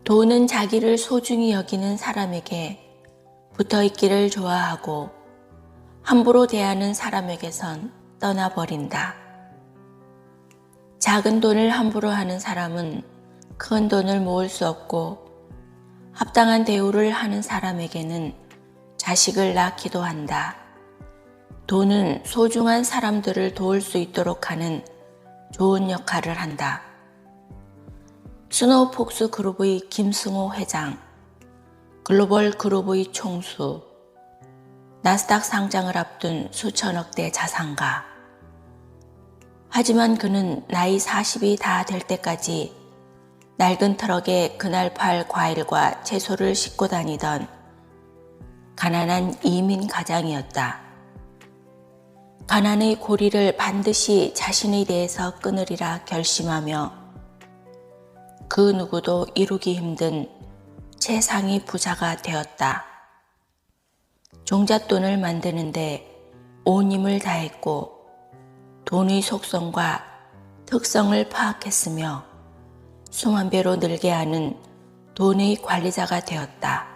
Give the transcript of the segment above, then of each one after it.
돈은 자기를 소중히 여기는 사람에게 붙어 있기를 좋아하고 함부로 대하는 사람에게선 떠나버린다. 작은 돈을 함부로 하는 사람은 큰 돈을 모을 수 없고 합당한 대우를 하는 사람에게는 자식을 낳기도 한다. 돈은 소중한 사람들을 도울 수 있도록 하는 좋은 역할을 한다. 스노우폭스 그룹의 김승호 회장, 글로벌 그룹의 총수, 나스닥 상장을 앞둔 수천억대 자산가. 하지만 그는 나이 40이 다 될 때까지 낡은 트럭에 그날 팔 과일과 채소를 싣고 다니던 가난한 이민 가장이었다. 가난의 고리를 반드시 자신의 대에서 끊으리라 결심하며 그 누구도 이루기 힘든 최상위 부자가 되었다. 종잣돈을 만드는데 온 힘을 다했고 돈의 속성과 특성을 파악했으며 수만 배로 늘게 하는 돈의 관리자가 되었다.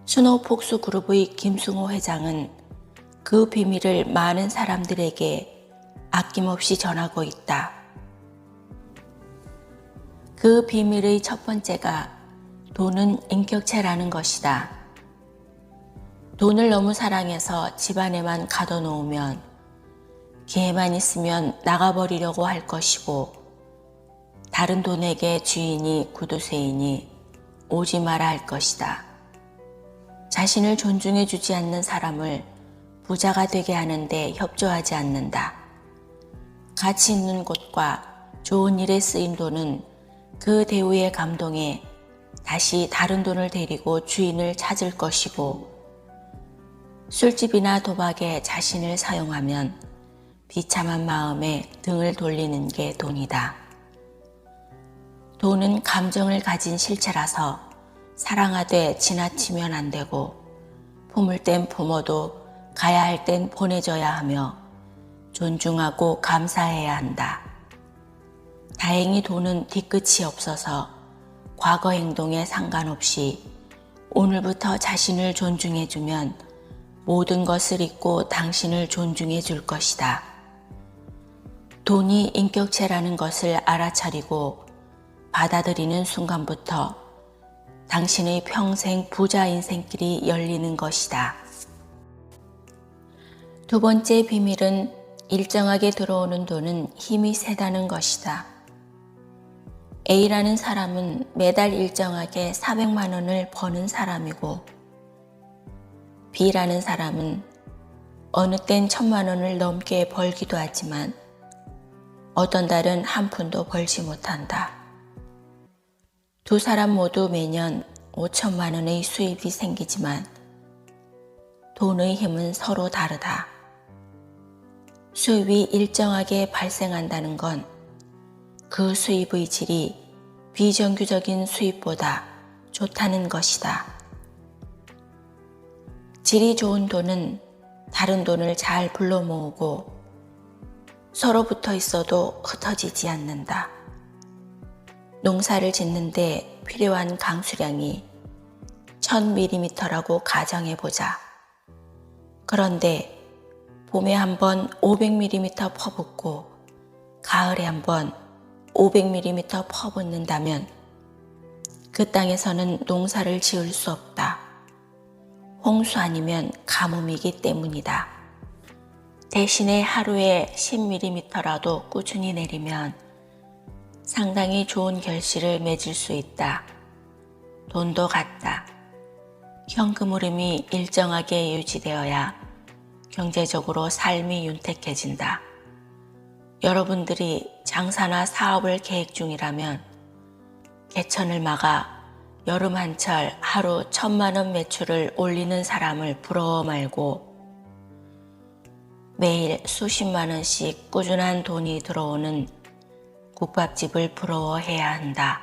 스노우폭스 그룹의 김승호 회장은 그 비밀을 많은 사람들에게 아낌없이 전하고 있다. 그 비밀의 첫 번째가 돈은 인격체라는 것이다. 돈을 너무 사랑해서 집안에만 가둬놓으면 기회만 있으면 나가버리려고 할 것이고 다른 돈에게 주인이 구두쇠이니 오지 마라 할 것이다. 자신을 존중해주지 않는 사람을 부자가 되게 하는데 협조하지 않는다. 가치 있는 곳과 좋은 일에 쓰인 돈은 그 대우에 감동해 다시 다른 돈을 데리고 주인을 찾을 것이고 술집이나 도박에 자신을 사용하면 비참한 마음에 등을 돌리는 게 돈이다. 돈은 감정을 가진 실체라서 사랑하되 지나치면 안 되고 품을 땐 품어도 가야 할 땐 보내줘야 하며 존중하고 감사해야 한다. 다행히 돈은 뒤끝이 없어서 과거 행동에 상관없이 오늘부터 자신을 존중해주면 모든 것을 잊고 당신을 존중해 줄 것이다. 돈이 인격체라는 것을 알아차리고 받아들이는 순간부터 당신의 평생 부자 인생길이 열리는 것이다. 두 번째 비밀은 일정하게 들어오는 돈은 힘이 세다는 것이다. A라는 사람은 매달 일정하게 400만 원을 버는 사람이고 B라는 사람은 어느 땐 1000만 원을 넘게 벌기도 하지만 어떤 달은 한 푼도 벌지 못한다. 두 사람 모두 매년 5천만 원의 수입이 생기지만 돈의 힘은 서로 다르다. 수입이 일정하게 발생한다는 건 그 수입의 질이 비정규적인 수입보다 좋다는 것이다. 질이 좋은 돈은 다른 돈을 잘 불러 모으고 서로 붙어 있어도 흩어지지 않는다. 농사를 짓는데 필요한 강수량이 1000mm라고 가정해보자. 그런데 봄에 한번 500mm 퍼붓고 가을에 한번 500mm 퍼붓는다면 그 땅에서는 농사를 지을 수 없다. 홍수 아니면 가뭄이기 때문이다. 대신에 하루에 10mm라도 꾸준히 내리면 상당히 좋은 결실을 맺을 수 있다. 돈도 같다. 현금 흐름이 일정하게 유지되어야 경제적으로 삶이 윤택해진다. 여러분들이 장사나 사업을 계획 중이라면 개천을 막아 여름 한철 하루 1000만 원 매출을 올리는 사람을 부러워 말고 매일 수십만 원씩 꾸준한 돈이 들어오는 국밥집을 부러워해야 한다.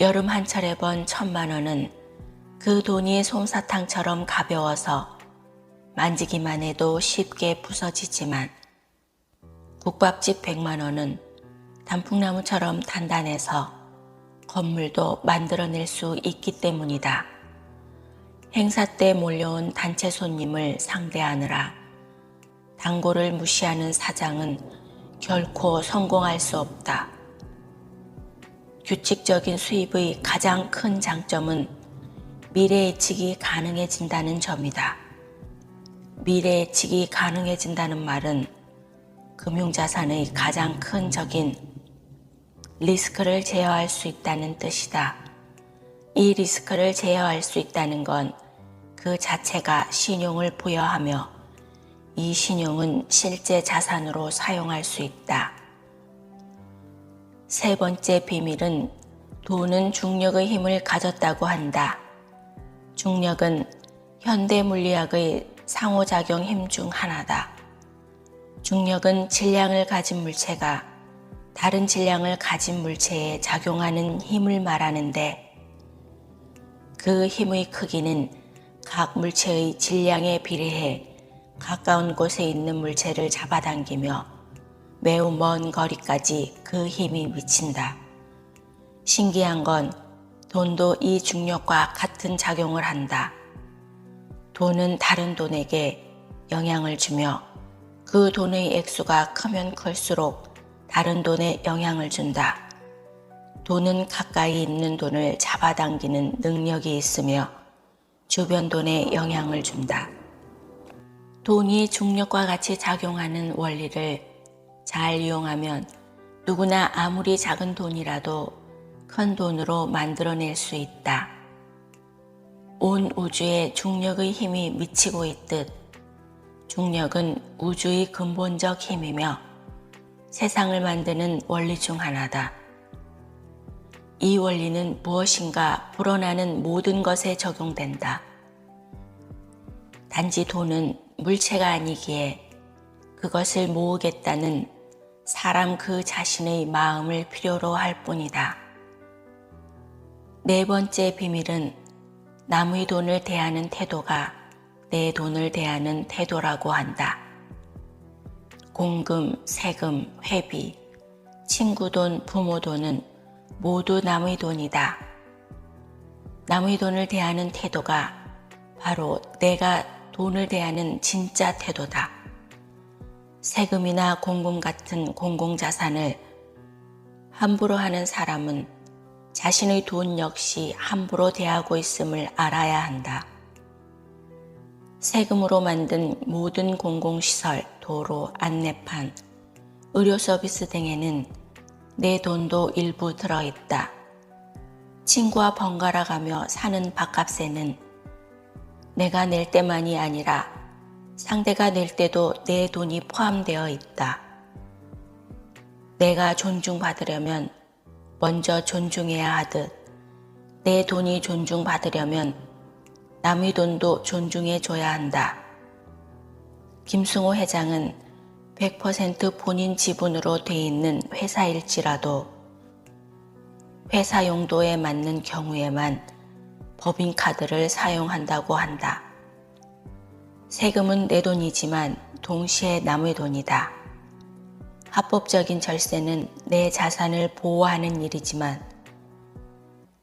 여름 한철에 번 1000만 원은 그 돈이 솜사탕처럼 가벼워서 만지기만 해도 쉽게 부서지지만 국밥집 100만 원은 단풍나무처럼 단단해서 건물도 만들어낼 수 있기 때문이다. 행사 때 몰려온 단체 손님을 상대하느라 단골을 무시하는 사장은 결코 성공할 수 없다. 규칙적인 수입의 가장 큰 장점은 미래 예측이 가능해진다는 점이다. 미래 예측이 가능해진다는 말은 금융자산의 가장 큰 적인 리스크를 제어할 수 있다는 뜻이다. 이 리스크를 제어할 수 있다는 건 그 자체가 신용을 부여하며 이 신용은 실제 자산으로 사용할 수 있다. 세 번째 비밀은 돈은 중력의 힘을 가졌다고 한다. 중력은 현대 물리학의 상호작용 힘 중 하나다. 중력은 질량을 가진 물체가 다른 질량을 가진 물체에 작용하는 힘을 말하는데 그 힘의 크기는 각 물체의 질량에 비례해 가까운 곳에 있는 물체를 잡아당기며 매우 먼 거리까지 그 힘이 미친다. 신기한 건 돈도 이 중력과 같은 작용을 한다. 돈은 다른 돈에게 영향을 주며 그 돈의 액수가 크면 클수록 다른 돈에 영향을 준다. 돈은 가까이 있는 돈을 잡아당기는 능력이 있으며 주변 돈에 영향을 준다. 돈이 중력과 같이 작용하는 원리를 잘 이용하면 누구나 아무리 작은 돈이라도 큰 돈으로 만들어낼 수 있다. 온 우주에 중력의 힘이 미치고 있듯 중력은 우주의 근본적 힘이며 세상을 만드는 원리 중 하나다. 이 원리는 무엇인가 불어나는 모든 것에 적용된다. 단지 돈은 물체가 아니기에 그것을 모으겠다는 사람 그 자신의 마음을 필요로 할 뿐이다. 네 번째 비밀은 남의 돈을 대하는 태도가 내 돈을 대하는 태도라고 한다. 공금, 세금, 회비, 친구 돈, 부모 돈은 모두 남의 돈이다. 남의 돈을 대하는 태도가 바로 내가 돈을 대하는 진짜 태도다. 세금이나 공금 같은 공공자산을 함부로 하는 사람은 자신의 돈 역시 함부로 대하고 있음을 알아야 한다. 세금으로 만든 모든 공공시설, 도로, 안내판, 의료 서비스 등에는 내 돈도 일부 들어있다. 친구와 번갈아 가며 사는 밥값에는 내가 낼 때만이 아니라 상대가 낼 때도 내 돈이 포함되어 있다. 내가 존중받으려면 먼저 존중해야 하듯 내 돈이 존중받으려면 남의 돈도 존중해줘야 한다. 김승호 회장은 100% 본인 지분으로 돼 있는 회사일지라도 회사 용도에 맞는 경우에만 법인카드를 사용한다고 한다. 세금은 내 돈이지만 동시에 남의 돈이다. 합법적인 절세는 내 자산을 보호하는 일이지만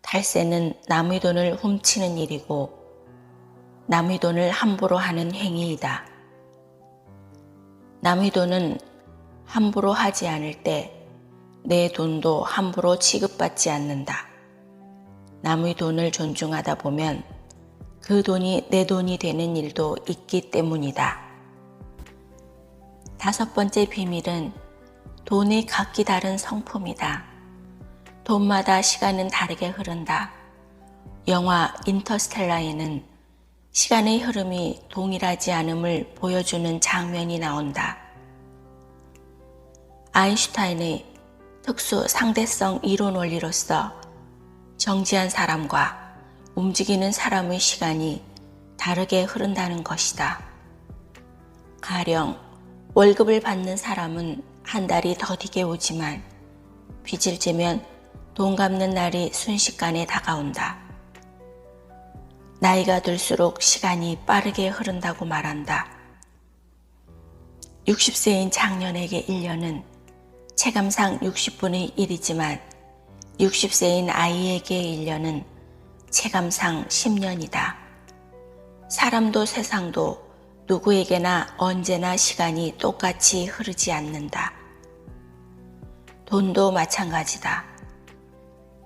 탈세는 남의 돈을 훔치는 일이고 남의 돈을 함부로 하는 행위이다. 남의 돈은 함부로 하지 않을 때 내 돈도 함부로 취급받지 않는다. 남의 돈을 존중하다 보면 그 돈이 내 돈이 되는 일도 있기 때문이다. 다섯 번째 비밀은 돈이 각기 다른 성품이다. 돈마다 시간은 다르게 흐른다. 영화 인터스텔라에는 시간의 흐름이 동일하지 않음을 보여주는 장면이 나온다. 아인슈타인의 특수 상대성 이론 원리로서 정지한 사람과 움직이는 사람의 시간이 다르게 흐른다는 것이다. 가령 월급을 받는 사람은 한 달이 더디게 오지만 빚을 지면 돈 갚는 날이 순식간에 다가온다. 나이가 들수록 시간이 빠르게 흐른다고 말한다. 60세인 장년에게 1년은 체감상 60분의 1이지만 60세인 아이에게의 1년은 체감상 10년이다. 사람도 세상도 누구에게나 언제나 시간이 똑같이 흐르지 않는다. 돈도 마찬가지다.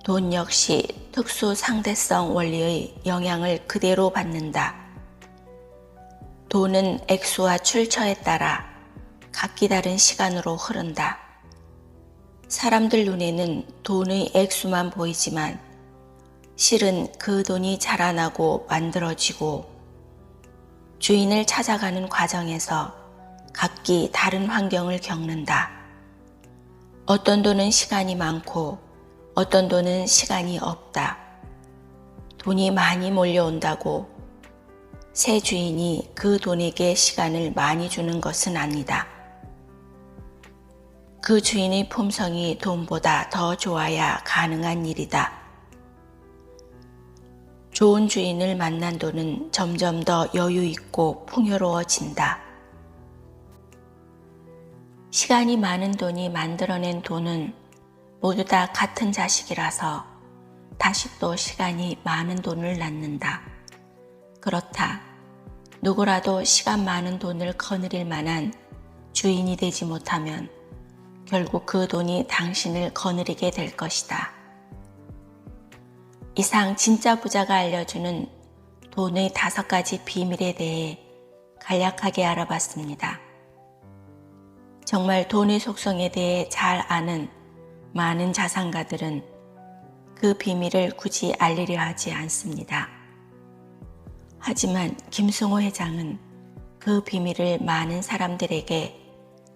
돈 역시 특수 상대성 원리의 영향을 그대로 받는다. 돈은 액수와 출처에 따라 각기 다른 시간으로 흐른다. 사람들 눈에는 돈의 액수만 보이지만 실은 그 돈이 자라나고 만들어지고 주인을 찾아가는 과정에서 각기 다른 환경을 겪는다. 어떤 돈은 시간이 많고 어떤 돈은 시간이 없다. 돈이 많이 몰려온다고 새 주인이 그 돈에게 시간을 많이 주는 것은 아니다. 그 주인의 품성이 돈보다 더 좋아야 가능한 일이다. 좋은 주인을 만난 돈은 점점 더 여유 있고 풍요로워진다. 시간이 많은 돈이 만들어낸 돈은 모두 다 같은 자식이라서 다시 또 시간이 많은 돈을 낳는다. 그렇다. 누구라도 시간 많은 돈을 거느릴 만한 주인이 되지 못하면 결국 그 돈이 당신을 거느리게 될 것이다. 이상 진짜 부자가 알려주는 돈의 5가지 비밀에 대해 간략하게 알아봤습니다. 정말 돈의 속성에 대해 잘 아는 많은 자산가들은 그 비밀을 굳이 알리려 하지 않습니다. 하지만 김승호 회장은 그 비밀을 많은 사람들에게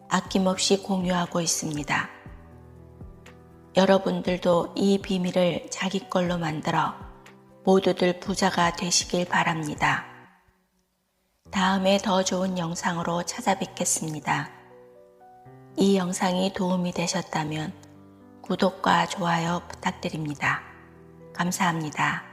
아낌없이 공유하고 있습니다. 여러분들도 이 비밀을 자기 걸로 만들어 모두들 부자가 되시길 바랍니다. 다음에 더 좋은 영상으로 찾아뵙겠습니다. 이 영상이 도움이 되셨다면 구독과 좋아요 부탁드립니다. 감사합니다.